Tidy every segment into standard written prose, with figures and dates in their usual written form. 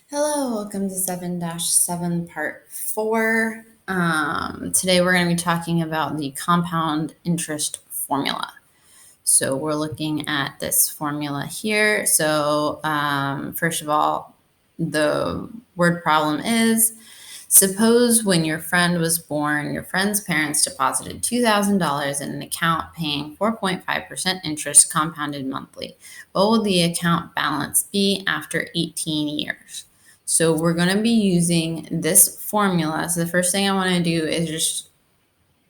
Hello, welcome to 7-7 part 4. Today we're going to be talking about the compound interest formula. So we're looking at this formula here. So first of all, the word problem is, suppose when your friend was born, your friend's parents deposited $2,000 in an account paying 4.5% interest compounded monthly. What will the account balance be after 18 years? So we're going to be using this formula. So the first thing I want to do is just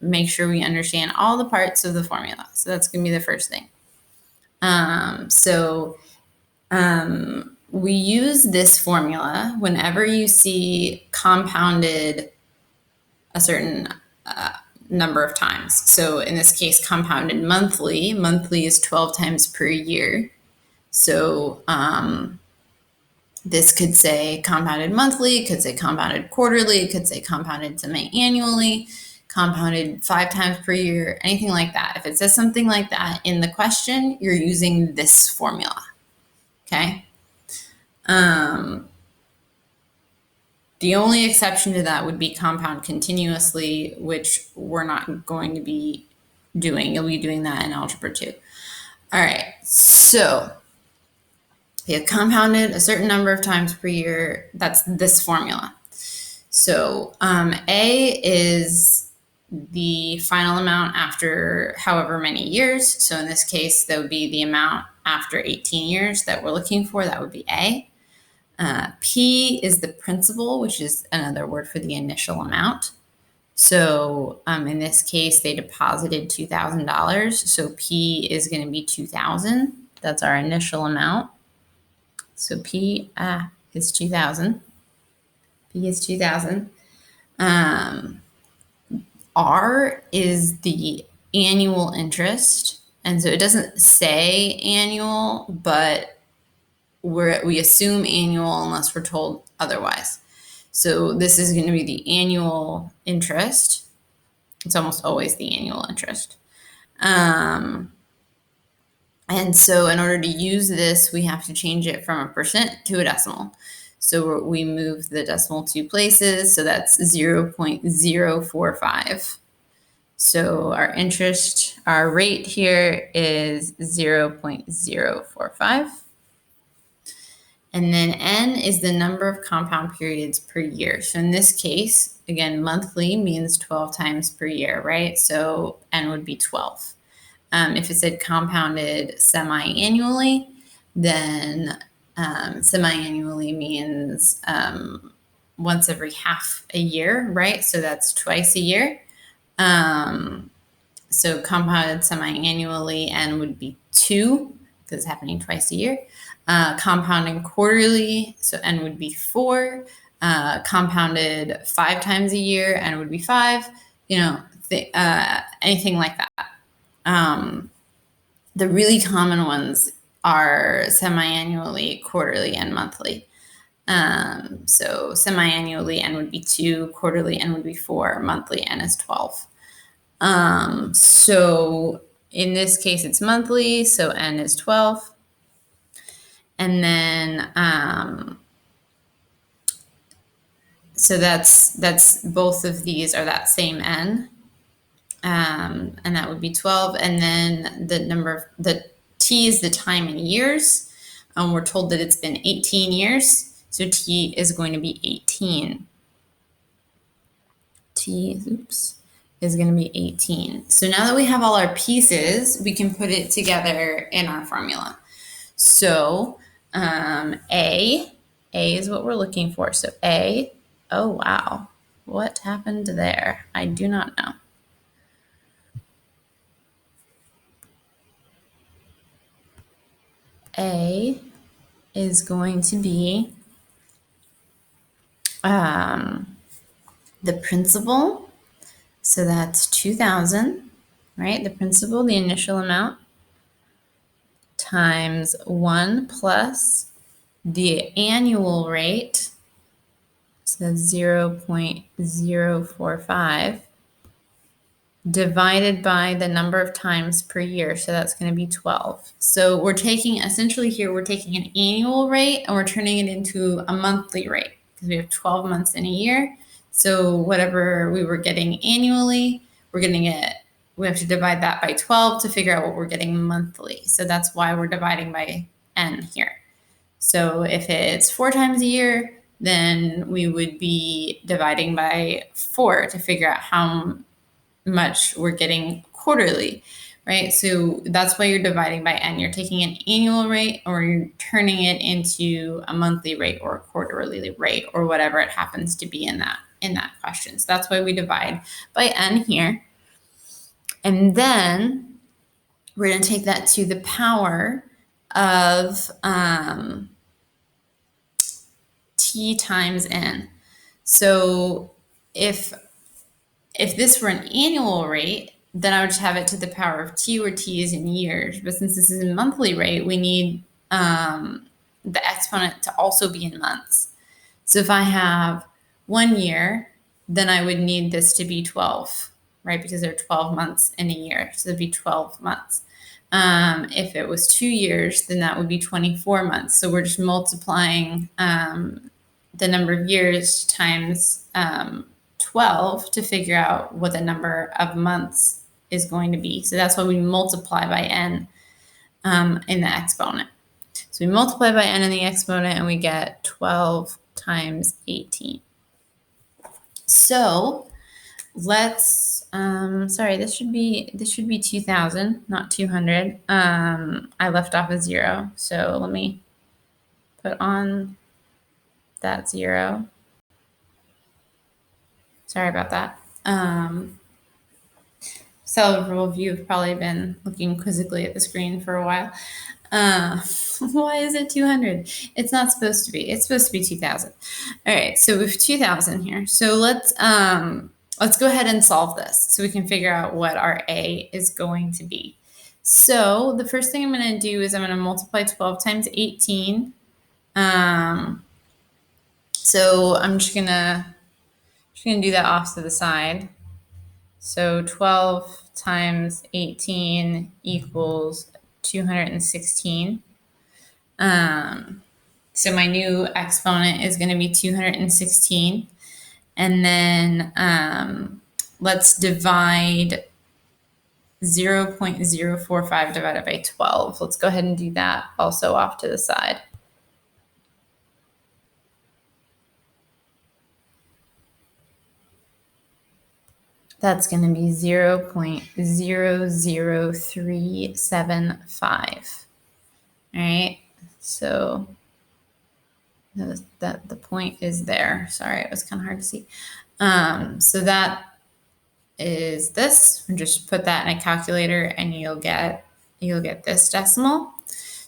make sure we understand all the parts of the formula. So that's going to be the first thing. We use this formula whenever you see compounded a certain number of times. So in this case, compounded monthly. Monthly is 12 times per year. So this could say compounded monthly, it could say compounded quarterly, it could say compounded semi-annually, compounded 5 times per year, anything like that. If it says something like that in the question, you're using this formula. Okay. The only exception to that would be compound continuously, which we're not going to be doing. You'll be doing that in Algebra 2. All right, so we have compounded a certain number of times per year. That's this formula. So A is the final amount after however many years. So in this case, that would be the amount after 18 years that we're looking for. That would be A. P is the principal, which is another word for the initial amount. So in this case, they deposited $2,000. So P is going to be 2,000. That's our initial amount. So P is 2,000. P is 2,000. R is the annual interest. And so it doesn't say annual, but we assume annual unless we're told otherwise. So this is going to be the annual interest. It's almost always the annual interest. And so in order to use this, we have to change it from a percent to a decimal. So we move the decimal 2 places. So that's 0.045. So our rate here is 0.045. And then N is the number of compound periods per year. So in this case, again, monthly means 12 times per year, right? So N would be 12. If it said compounded semi-annually, then semi-annually means once every half a year, right? So that's twice a year. So compounded semi-annually, N would be 2, because it's happening twice a year. Compounding quarterly, so N would be 4. Compounded 5 times a year, N would be 5. Anything like that. The really common ones are semi-annually, quarterly, and monthly. So semi-annually, N would be 2. Quarterly, N would be 4. Monthly, N is 12. So in this case, it's monthly, so N is 12. And then, so that's both of these are that same N. And that would be 12. And then the T is the time in years. We're told that it's been 18 years. So T is going to be 18. Is going to be 18. So now that we have all our pieces, we can put it together in our formula. So A is what we're looking for. So A, oh wow, what happened there? I do not know. A is going to be the principal. So that's 2,000, right? The principal, the initial amount, times 1 plus the annual rate. So that's 0.045 divided by the number of times per year. So that's going to be 12. So we're taking, essentially here, we're taking an annual rate and we're turning it into a monthly rate because we have 12 months in a year. So whatever we were getting annually, we have to divide that by 12 to figure out what we're getting monthly. So that's why we're dividing by n here. So if it's 4 times a year, then we would be dividing by 4 to figure out how much we're getting quarterly, right? So that's why you're dividing by n. You're taking an annual rate or you're turning it into a monthly rate or a quarterly rate or whatever it happens to be in that question. So that's why we divide by n here. And then we're going to take that to the power of t times n. So if this were an annual rate, then I would just have it to the power of t, where t is in years. But since this is a monthly rate, we need the exponent to also be in months. So if I have 1 year, then I would need this to be 12, right? Because there are 12 months in a year. So it'd be 12 months. If it was 2 years, then that would be 24 months. So we're just multiplying the number of years times 12 to figure out what the number of months is going to be. So that's why we multiply by n in the exponent. So we multiply by n in the exponent and we get 12 times 18. So let's, sorry, this should be 2000, not 200. I left off a 0. So let me put on that 0. Sorry about that. Several of you have probably been looking quizzically at the screen for a while. Why is it 200? It's not supposed to be. It's supposed to be 2000. All right, so we have 2000 here. So let's go ahead and solve this so we can figure out what our A is going to be. So the first thing I'm going to do is I'm going to multiply 12 times 18. So I'm just gonna do that off to the side. So 12 times 18 equals 216. So my new exponent is going to be 216. And then let's divide 0.045 divided by 12. Let's go ahead and do that also off to the side. That's going to be 0.00375. All right, so that the point is there. Sorry, it was kind of hard to see. So that is this. Just put that in a calculator and you'll get this decimal.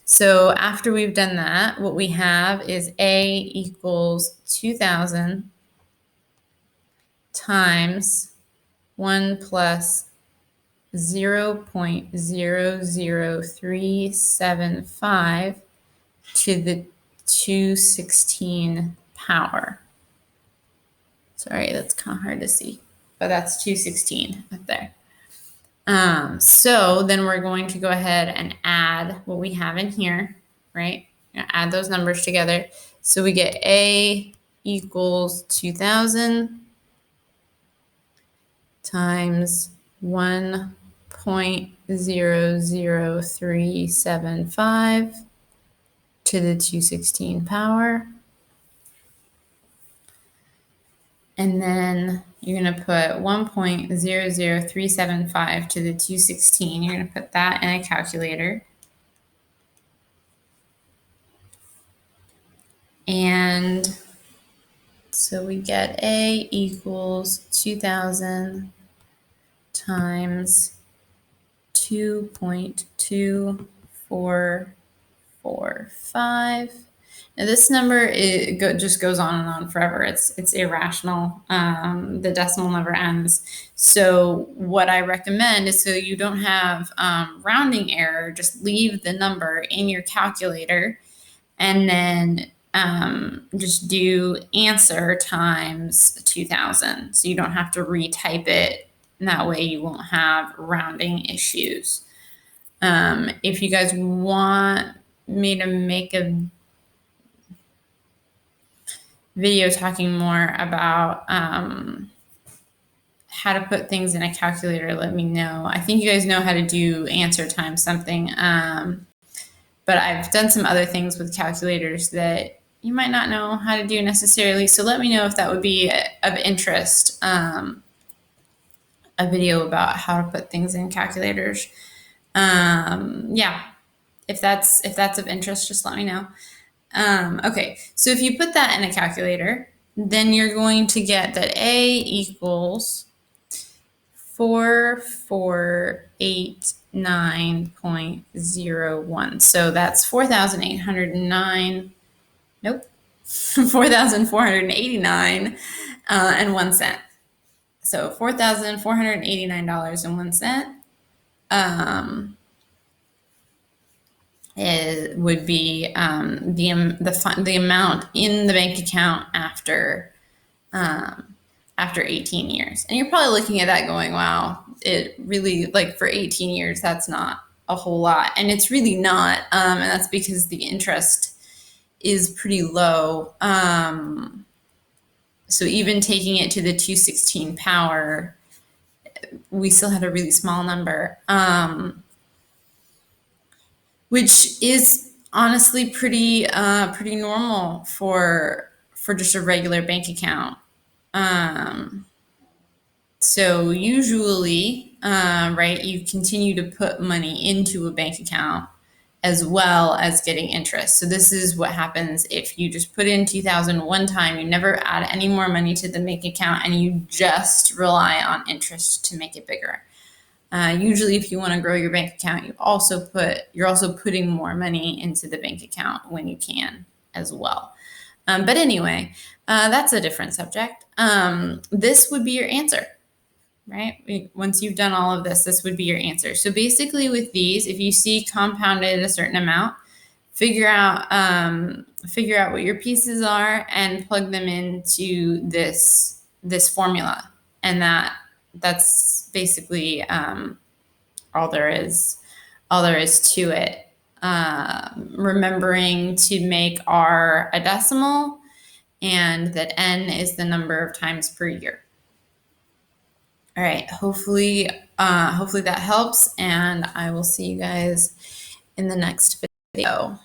So after we've done that, what we have is A equals 2000 times 1 plus 0.00375 to the 216 power. Sorry, that's kind of hard to see, but that's 216 up there. So then we're going to go ahead and add what we have in here, right? Add those numbers together. So we get A equals 2000 times 1.00375 to the 216 power. And then you're going to put 1.00375 to the 216. You're going to put that in a calculator. And so we get A equals 2000 times 2.2445. Now this number just goes on and on forever. It's irrational. The decimal never ends. So what I recommend is, so you don't have rounding error, just leave the number in your calculator and then just do answer times 2000. So you don't have to retype it And that way you won't have rounding issues. If you guys want me to make a video talking more about how to put things in a calculator, let me know. I think you guys know how to do answer times something, but I've done some other things with calculators that you might not know how to do necessarily. So let me know if that would be of interest. A video about how to put things in calculators. Yeah, if that's of interest, just let me know. Okay, so if you put that in a calculator, then you're going to get that A equals 4489.01. So that's 4,809. Nope. 4,489 and 1 cent. So $4,489.01 would be the amount in the bank account after 18 years. And you're probably looking at that going, wow, it really, like, for 18 years, that's not a whole lot. And it's really not. And that's because the interest is pretty low. So even taking it to the 216 power, we still had a really small number, which is honestly pretty normal for just a regular bank account. So usually, right, you continue to put money into a bank account as well as getting interest. So this is what happens if you just put in 2,000 one time, you never add any more money to the bank account, and you just rely on interest to make it bigger. Usually, if you want to grow your bank account, you're also putting more money into the bank account when you can as well. But anyway, that's a different subject. This would be your answer, right? Once you've done all of this, this would be your answer. So basically, with these, if you see compounded a certain amount, figure out what your pieces are and plug them into this formula, and that's basically all there is to it. Remembering to make R a decimal, and that N is the number of times per year. All right, hopefully that helps, and I will see you guys in the next video.